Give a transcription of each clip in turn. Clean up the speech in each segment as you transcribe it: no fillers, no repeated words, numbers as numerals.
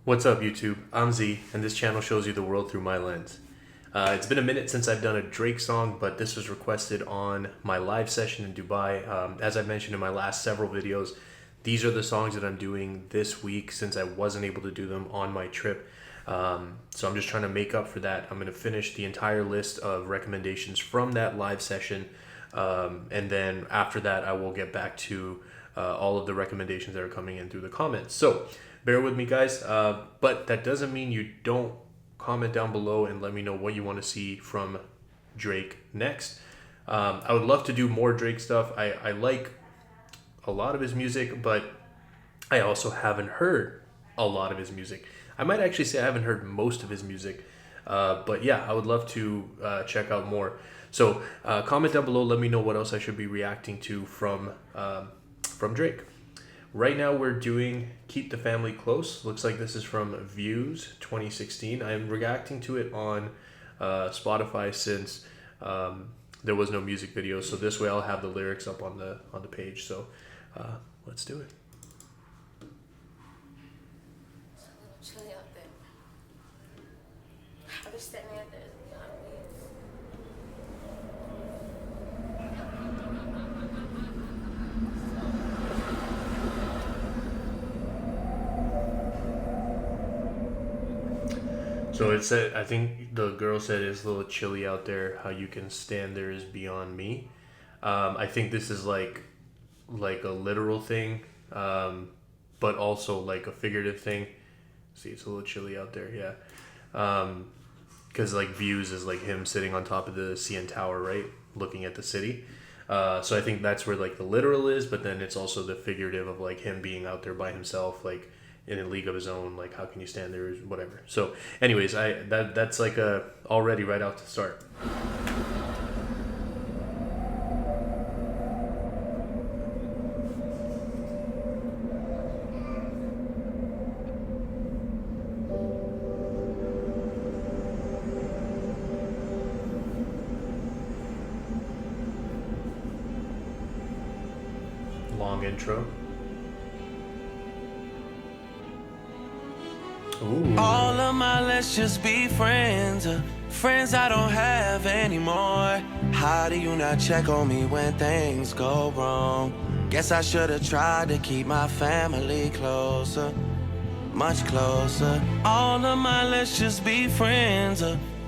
What's up, YouTube? I'm Z, and this channel shows you the world through my lens. It's been a minute since I've done a Drake song, but this was requested on my live session in Dubai. As I mentioned in my last several videos, these are the songs that I'm doing this week since I wasn't able to do them on my trip. So I'm just trying to make up for that. I'm going to finish the entire list of recommendations from that live session, and then after that I will get back to all of the recommendations that are coming in through the comments. So bear with me, guys, but that doesn't mean you don't comment down below and let me know what you want to see from Drake next. I would love to do more Drake stuff. I like a lot of his music, but I also haven't heard a lot of his music. I might actually say I haven't heard most of his music, but yeah, I would love to check out more. So comment down below, let me know what else I should be reacting to from Drake. Right now we're doing Keep the Family Close. Looks like this is from Views 2016. I am reacting to it on Spotify since there was no music video. So this way I'll have the lyrics up on the page. So let's do it. It's a little chilly out there. I wish that man there, you know what I mean? So it said, I think the girl said it's a little chilly out there. How you can stand there is beyond me. I think this is like a literal thing, but also like a figurative thing. See, it's a little chilly out there, yeah. Because like Views is like him sitting on top of the CN Tower, right, looking at the city. So I think that's where like the literal is, but then it's also the figurative of like him being out there by himself, like in a league of his own, like how can you stand there, whatever. So anyways, that's like already right out to start. Long intro. Ooh. All of my let's just be friends, friends I don't have anymore. How do you not check on me when things go wrong? Guess I should have tried to keep my family closer, much closer. All of my let's just be friends,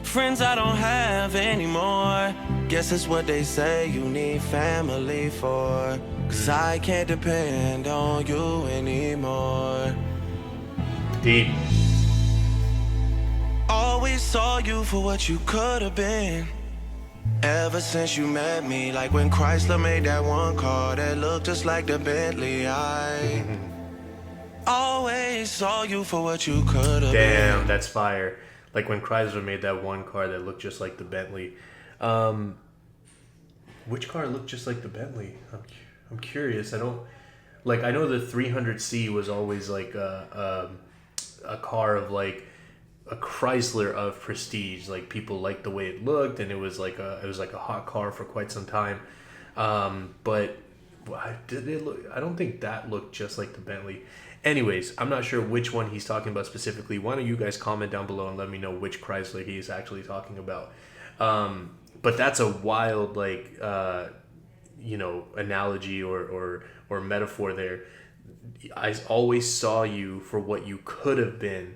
friends I don't have anymore. Guess it's what they say you need family for, 'cause I can't depend on you anymore. Deep. Always saw you for what you could have been. Ever since you met me, like when Chrysler made that one car that looked just like the Bentley. I always saw you for what you could have been. Damn, that's fire. Like when Chrysler made that one car that looked just like the Bentley. Which car looked just like the Bentley? I'm curious. I know the 300C was always like a car of like a Chrysler of prestige. Like people liked the way it looked, and it was like a hot car for quite some time. But did it look? I don't think that looked just like the Bentley. Anyways, I'm not sure which one he's talking about specifically. Why don't you guys comment down below and let me know which Chrysler he is actually talking about. But that's a wild like analogy or metaphor there. I always saw you for what you could have been,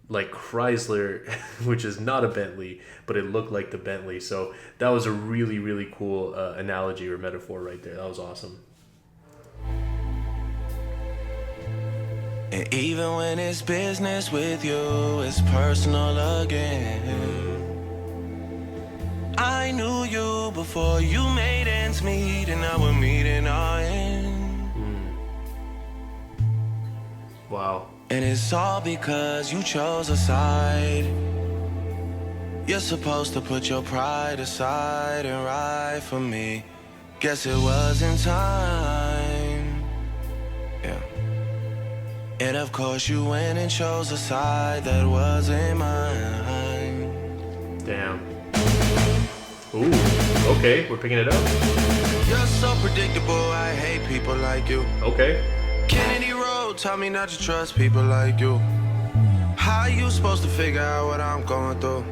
like Chrysler, which is not a Bentley, but it looked like the Bentley. So that was a really, really cool analogy or metaphor right there. That was awesome. And even when it's business with you, it's personal again. I knew you before you made ends meet, and now we're meeting our end. Wow. And it's all because you chose a side. You're supposed to put your pride aside and ride for me. Guess it wasn't time. Yeah. And of course you went and chose a side that wasn't mine. Damn. Ooh, okay, we're picking it up. You're so predictable, I hate people like you. Okay. Kennedy Road taught me not to trust people like you. How you supposed to figure out what I'm going through?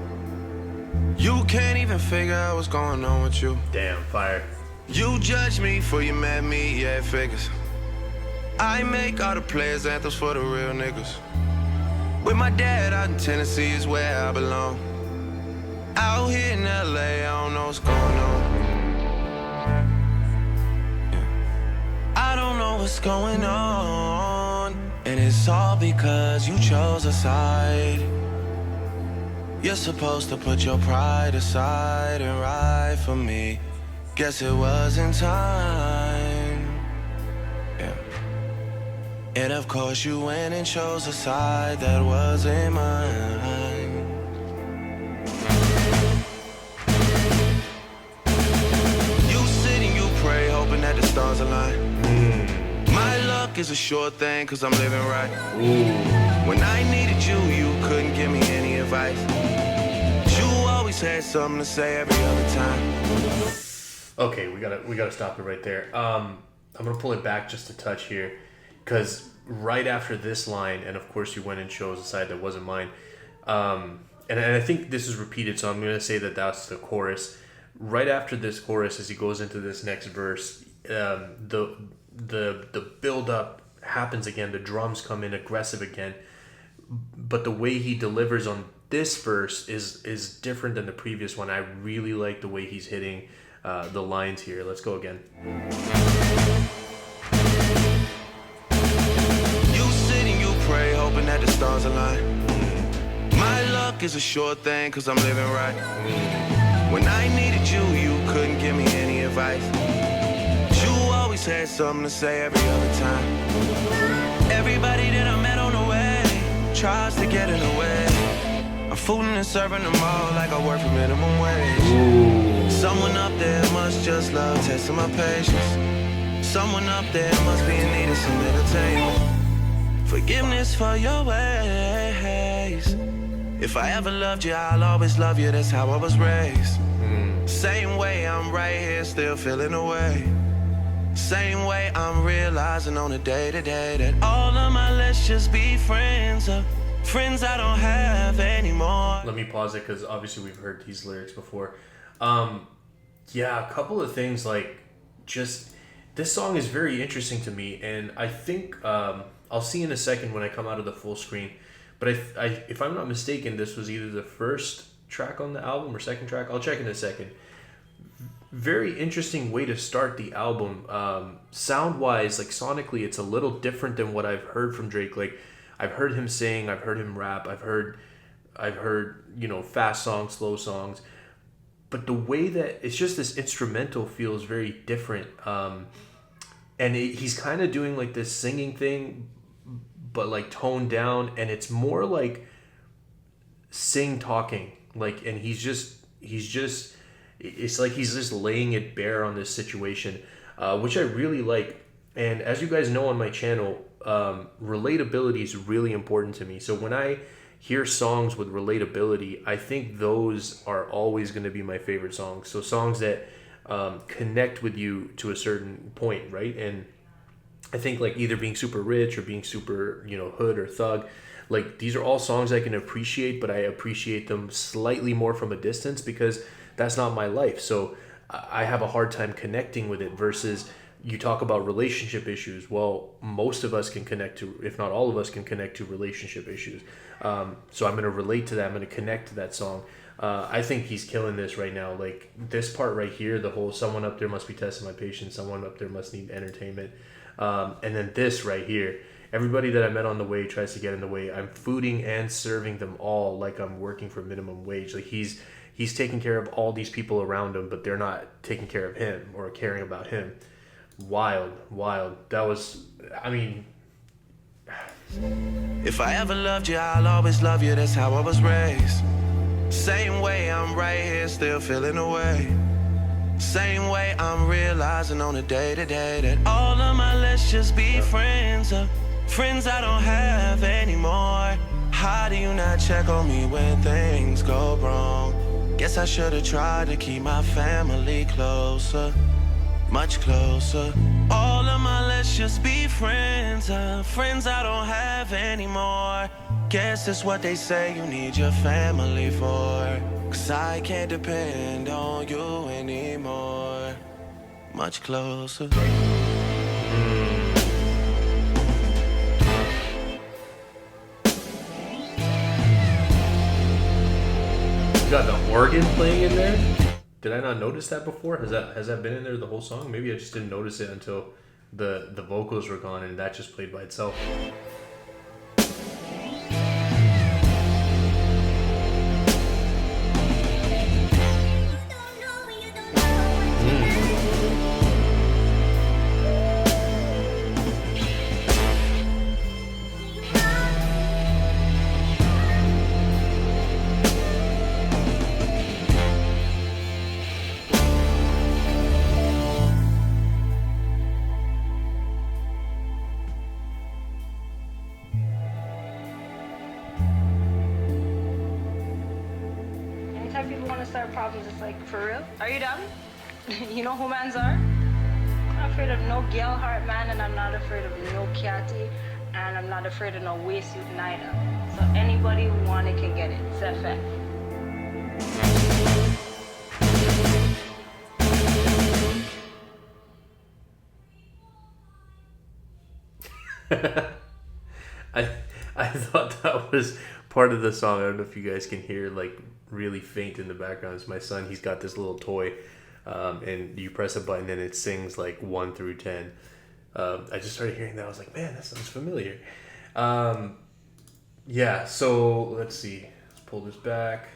You can't even figure out what's going on with you. Damn, fire. You judge me before you met me, yeah, it figures. I make all the players anthems for the real niggas. With my dad out in Tennessee is where I belong. Out here in LA, I don't know what's going on. I don't know what's going on. And it's all because you chose a side. You're supposed to put your pride aside and ride for me. Guess it wasn't time. Yeah. And of course you went and chose a side that wasn't mine. You sit and you pray, hoping that the stars align. My luck is a sure thing, cause I'm living right. When I needed you, you couldn't give me any advice. You always had something to say every other time. Okay, we gotta stop it right there. I'm gonna pull it back just a touch here, because right after this line, and of course you went and chose a side that wasn't mine, and I think this is repeated, so I'm gonna say that that's the chorus. Right after this chorus, as he goes into this next verse, the build up happens again. The drums come in aggressive again, but the way he delivers on this verse is different than the previous one. I really like the way he's hitting the lines here. Let's go again. You sit and you pray, hoping that the stars align. My luck is a sure thing, cause I'm living right. When I needed you, you couldn't give me any advice. You always had something to say every other time. Everybody that I met on the way tries to get in the way. I'm fooling and serving them all like I work for minimum wage. Someone up there must just love testing my patience. Someone up there must be in need of some entertainment. Forgiveness for your ways. If I ever loved you, I'll always love you. That's how I was raised. Same way I'm right here still feeling away. Same way I'm realizing on a day-to-day that all of my let's just be friends are friends I don't have anymore. Let me pause it, because obviously we've heard these lyrics before. Yeah, a couple of things, like, just this song is very interesting to me, and I think I'll see in a second when I come out of the full screen, but if I'm not mistaken, this was either the first track on the album or second track. I'll check in a second. Very interesting way to start the album. Sound wise, like sonically, it's a little different than what I've heard from Drake. Like, I've heard him sing, I've heard him rap, I've heard fast songs, slow songs, but the way that it's just this instrumental feels very different. And he's kind of doing like this singing thing, but like toned down, and it's more like sing talking, like, and he's just it's like he's just laying it bare on this situation, which I really like. And as you guys know on my channel, relatability is really important to me. So when I hear songs with relatability, I think those are always going to be my favorite songs. So songs that connect with you to a certain point, right? And I think like either being super rich or being super, hood or thug, like these are all songs I can appreciate, but I appreciate them slightly more from a distance because that's not my life. So I have a hard time connecting with it versus you talk about relationship issues. Well, most of us can connect to, if not all of us can connect to relationship issues. So I'm going to relate to that. I'm going to connect to that song. I think he's killing this right now. Like this part right here, the whole someone up there must be testing my patience. Someone up there must need entertainment. And then this right here, everybody that I met on the way tries to get in the way. I'm fooding and serving them all like I'm working for minimum wage. Like he's taking care of all these people around him, but they're not taking care of him or caring about him. Wild. That was, if I ever loved you, I'll always love you. That's how I was raised. Same way I'm right here still feeling away. Same way I'm realizing on a day-to-day that all of my let's just be friends are friends I don't have anymore. How do you not check on me when things go wrong? Guess I should have tried to keep my family closer. much closer. All of my let's just be friends, friends I don't have anymore. Guess that's what they say you need your family for. Cause I can't depend on you anymore. Much closer. You got the organ playing in there? Did I not notice that before? Has that been in there the whole song? Maybe I just didn't notice it until the vocals were gone and that just played by itself. Anytime people want to start problems, it's like, for real? Are you done? You know who mans are? I'm not afraid of no girl heart man, and I'm not afraid of no catty, and I'm not afraid of no waist suit neither. So anybody who want it can get it. It's a fact. I thought that was part of the song. I don't know if you guys can hear like really faint in the background. It's my son. He's got this little toy, and you press a button and it sings like 1 through 10. I just started hearing that. I was like, man, that sounds familiar. Yeah. So let's see. Let's pull this back.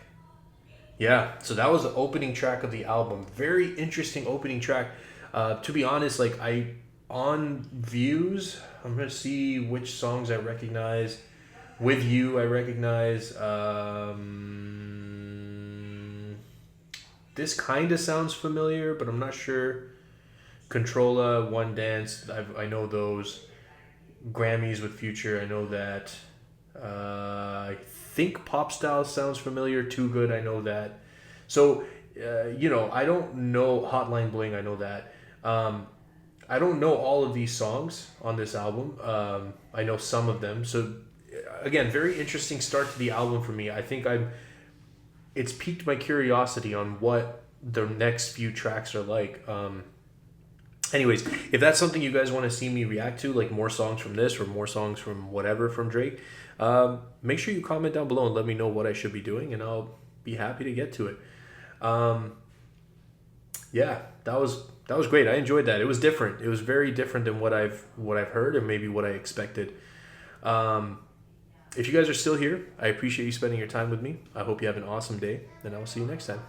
Yeah. So that was the opening track of the album. Very interesting opening track. To be honest, like on views, I'm gonna see which songs I recognize. With You, I recognize. This kind of sounds familiar, but I'm not sure. Controlla, One Dance, I know those. Grammys with Future, I know that. I think Pop Style sounds familiar. Too Good, I know that. So, I don't know Hotline Bling, I know that. I don't know all of these songs on this album. I know some of them. So, again, very interesting start to the album for me. I think it's piqued my curiosity on what the next few tracks are like. Anyways, if that's something you guys want to see me react to, like more songs from this or more songs from whatever from Drake, make sure you comment down below and let me know what I should be doing, and I'll be happy to get to it. Yeah, that was great. I enjoyed that. It was different. It was very different than what I've heard and maybe what I expected. If you guys are still here, I appreciate you spending your time with me. I hope you have an awesome day, and I will see you next time.